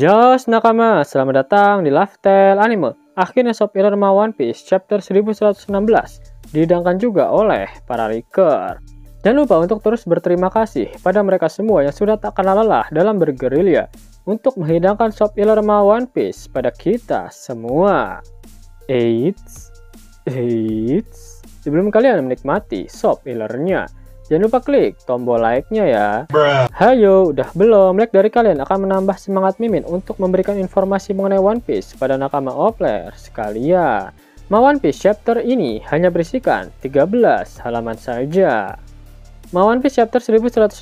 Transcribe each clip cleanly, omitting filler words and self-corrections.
Yos nakama, selamat datang di Lifestyle Anime. Akhirnya Shop Irama One Piece chapter 1116 dihidangkan juga oleh para Riker. Jangan lupa untuk terus berterima kasih pada mereka semua yang sudah tak kenal lelah dalam bergerilya untuk menghidangkan Shop Irama One Piece pada kita semua. Eits, sebelum kalian menikmati Shop Ilernya, jangan lupa klik tombol like-nya ya. Hayo, udah belum? Like dari kalian akan menambah semangat Mimin untuk memberikan informasi mengenai One Piece pada nakama Opler sekalian. One Piece chapter ini hanya berisikan 13 halaman saja. One Piece chapter 1116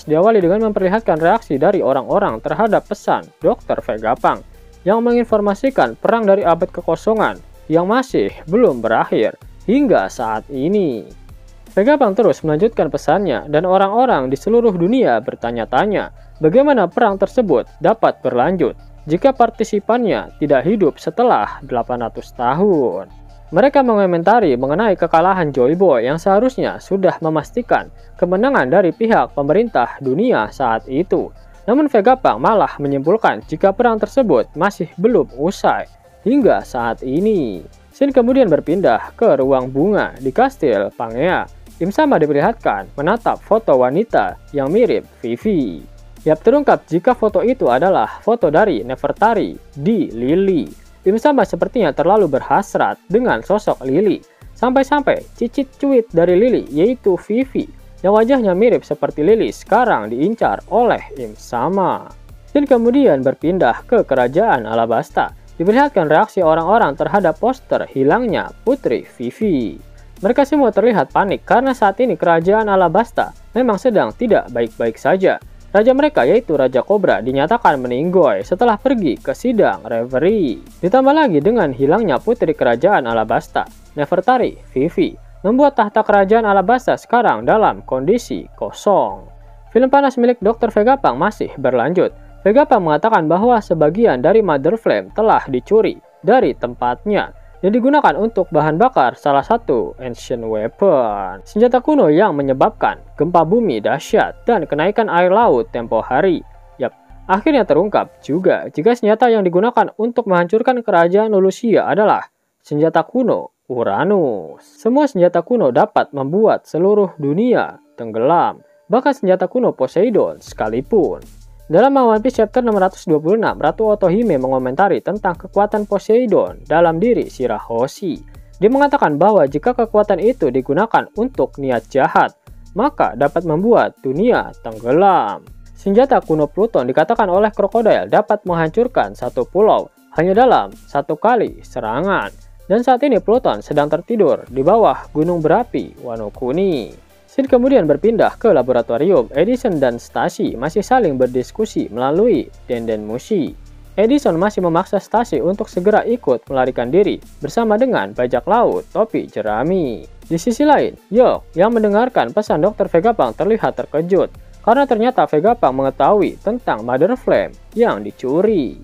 diawali dengan memperlihatkan reaksi dari orang-orang terhadap pesan Dr. Vegapunk yang menginformasikan perang dari abad kekosongan yang masih belum berakhir hingga saat ini. Vegapunk terus melanjutkan pesannya dan orang-orang di seluruh dunia bertanya-tanya bagaimana perang tersebut dapat berlanjut jika partisipannya tidak hidup setelah 800 tahun. Mereka mengomentari mengenai kekalahan Joy Boy yang seharusnya sudah memastikan kemenangan dari pihak pemerintah dunia saat itu. Namun Vegapunk malah menyimpulkan jika perang tersebut masih belum usai hingga saat ini. Scene kemudian berpindah ke ruang bunga di kastil Pangea. Im Sama diperlihatkan menatap foto wanita yang mirip Vivi. Yap, terungkap jika foto itu adalah foto dari Nefertari di Lily. Im Sama sepertinya terlalu berhasrat dengan sosok Lily. Sampai-sampai cicit cuit dari Lily yaitu Vivi yang wajahnya mirip seperti Lily sekarang diincar oleh Im Sama. Dan kemudian berpindah ke kerajaan Alabasta. Diperlihatkan reaksi orang-orang terhadap poster hilangnya Putri Vivi. Mereka semua terlihat panik karena saat ini kerajaan Alabasta memang sedang tidak baik-baik saja. Raja mereka yaitu Raja Cobra dinyatakan meninggoy setelah pergi ke sidang Reverie. Ditambah lagi dengan hilangnya putri kerajaan Alabasta, Nefertari Vivi, membuat tahta kerajaan Alabasta sekarang dalam kondisi kosong. Film panas milik Dr. Vegapunk masih berlanjut. Vegapunk mengatakan bahwa sebagian dari Mother Flame telah dicuri dari tempatnya yang digunakan untuk bahan bakar salah satu ancient weapon. Senjata kuno yang menyebabkan gempa bumi dahsyat dan kenaikan air laut tempo hari. Yap, akhirnya terungkap juga jika senjata yang digunakan untuk menghancurkan kerajaan Lulusia adalah senjata kuno Uranus. Semua senjata kuno dapat membuat seluruh dunia tenggelam, bahkan senjata kuno Poseidon sekalipun. Dalam One Piece chapter 626, Ratu Otohime mengomentari tentang kekuatan Poseidon dalam diri Shirahoshi. Dia mengatakan bahwa jika kekuatan itu digunakan untuk niat jahat, maka dapat membuat dunia tenggelam. Senjata kuno Pluton dikatakan oleh Crocodile dapat menghancurkan satu pulau hanya dalam satu kali serangan. Dan saat ini Pluton sedang tertidur di bawah gunung berapi Wano Kuni. Scene kemudian berpindah ke laboratorium. Edison dan Stacy masih saling berdiskusi melalui Denden Mushi. Edison masih memaksa Stacy untuk segera ikut melarikan diri bersama dengan bajak laut topi jerami. Di sisi lain, Yok yang mendengarkan pesan Dr. Vegapunk terlihat terkejut karena ternyata Vegapunk mengetahui tentang Mother Flame yang dicuri.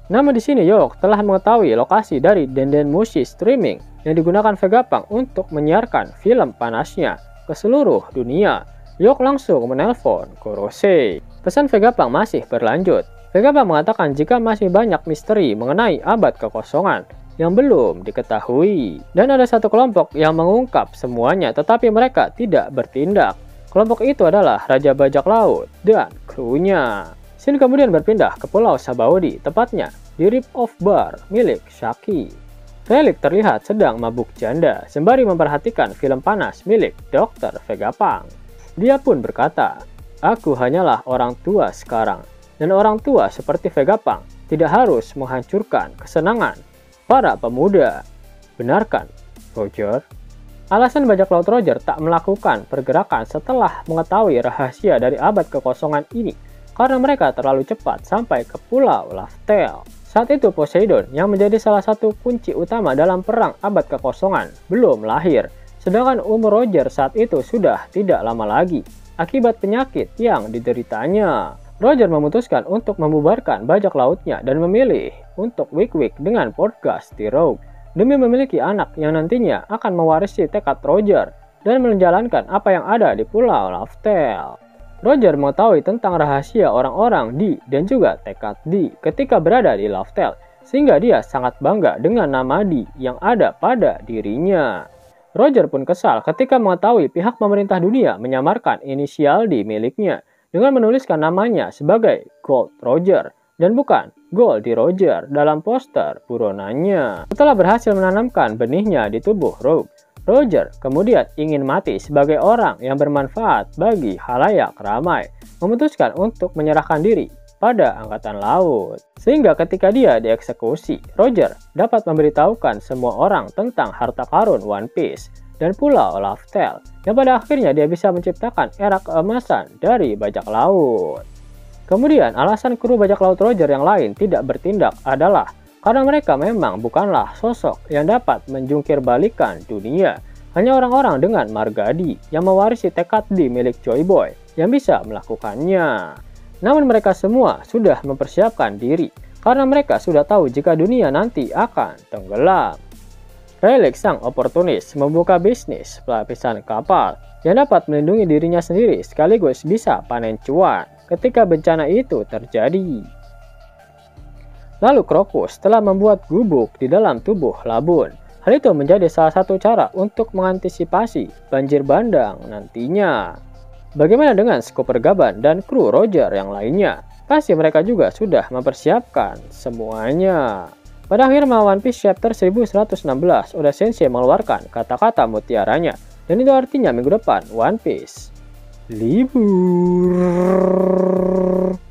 Namun di sini Yok telah mengetahui lokasi dari Denden Mushi streaming yang digunakan Vegapunk untuk menyiarkan film panasnya ke seluruh dunia. Yok langsung menelpon Gorosei. Pesan Vegapunk masih berlanjut. Vegapunk mengatakan jika masih banyak misteri mengenai abad kekosongan yang belum diketahui. Dan ada satu kelompok yang mengungkap semuanya tetapi mereka tidak bertindak. Kelompok itu adalah Raja Bajak Laut dan krunya. Scene kemudian berpindah ke Pulau Sabaody, tepatnya di Rip of Bar milik Shaki. Relic terlihat sedang mabuk janda sembari memperhatikan film panas milik Dr. Vegapunk. Dia pun berkata, "Aku hanyalah orang tua sekarang, dan orang tua seperti Vegapunk tidak harus menghancurkan kesenangan para pemuda." Benarkan, Roger? Alasan bajak laut Roger tak melakukan pergerakan setelah mengetahui rahasia dari abad kekosongan ini karena mereka terlalu cepat sampai ke Pulau Laftel. Saat itu Poseidon yang menjadi salah satu kunci utama dalam perang abad kekosongan belum lahir, sedangkan umur Roger saat itu sudah tidak lama lagi akibat penyakit yang dideritanya. Roger memutuskan untuk membubarkan bajak lautnya dan memilih untuk wik-wik dengan podcast di Rogue demi memiliki anak yang nantinya akan mewarisi tekad Roger dan menjalankan apa yang ada di Pulau Laftel. Roger mengetahui tentang rahasia orang-orang di dan juga tekad di ketika berada di Lovedale, sehingga dia sangat bangga dengan nama di yang ada pada dirinya. Roger pun kesal ketika mengetahui pihak pemerintah dunia menyamarkan inisial di miliknya dengan menuliskan namanya sebagai Gold Roger dan bukan Goldie Roger dalam poster buronannya. Setelah berhasil menanamkan benihnya di tubuh Rogue, Roger kemudian ingin mati sebagai orang yang bermanfaat bagi halayak ramai, memutuskan untuk menyerahkan diri pada angkatan laut. Sehingga ketika dia dieksekusi, Roger dapat memberitahukan semua orang tentang harta karun One Piece dan Pulau Lovedale, yang pada akhirnya dia bisa menciptakan era keemasan dari bajak laut. Kemudian alasan kru bajak laut Roger yang lain tidak bertindak adalah karena mereka memang bukanlah sosok yang dapat menjungkir balikan dunia. Hanya orang-orang dengan margadi yang mewarisi tekad di milik Joy Boy yang bisa melakukannya. Namun mereka semua sudah mempersiapkan diri karena mereka sudah tahu jika dunia nanti akan tenggelam. Rayleigh sang oportunis membuka bisnis pelapisan kapal yang dapat melindungi dirinya sendiri sekaligus bisa panen cuan ketika bencana itu terjadi. Lalu Crocus telah membuat gubuk di dalam tubuh Labun. Hal itu menjadi salah satu cara untuk mengantisipasi banjir bandang nantinya. Bagaimana dengan Skipper Gaban dan kru Roger yang lainnya? Pasti mereka juga sudah mempersiapkan semuanya. Pada akhir One Piece chapter 1116, Oda Sensei mengeluarkan kata-kata mutiaranya, dan itu artinya minggu depan One Piece libur.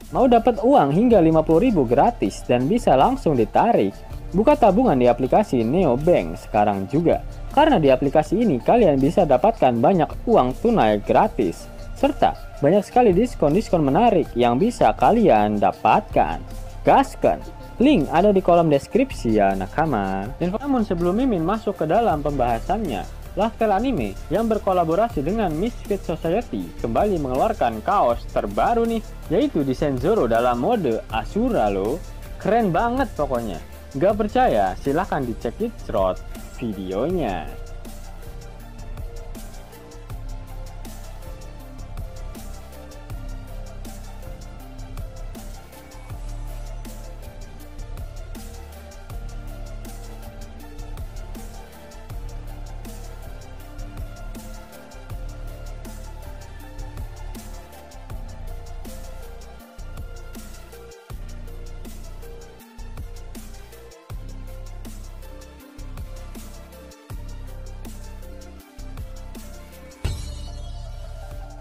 Mau dapat uang hingga 50.000 gratis dan bisa langsung ditarik? Buka tabungan di aplikasi Neobank sekarang juga. Karena di aplikasi ini kalian bisa dapatkan banyak uang tunai gratis, serta banyak sekali diskon-diskon menarik yang bisa kalian dapatkan. Gaskan! Link ada di kolom deskripsi ya nakama. Dan namun sebelum Mimin masuk ke dalam pembahasannya, Lovedale Anime yang berkolaborasi dengan Misfit Society kembali mengeluarkan kaos terbaru nih, yaitu desain Zoro dalam mode Asura loh. Keren banget pokoknya. Gak percaya? Silahkan dicek di short videonya.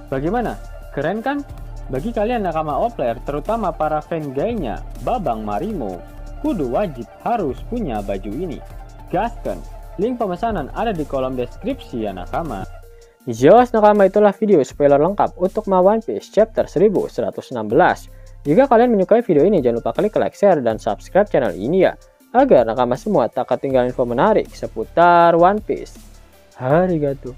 Bagaimana? Keren kan? Bagi kalian nakama Oplayer, terutama para fan gaynya Babang Marimo, kudu wajib harus punya baju ini. Gaskan! Link pemesanan ada di kolom deskripsi ya nakama. Yos nakama, itulah video spoiler lengkap untuk One Piece chapter 1116. Jika kalian menyukai video ini, jangan lupa klik like, share, dan subscribe channel ini ya, agar nakama semua tak ketinggalan info menarik seputar One Piece. Arigato.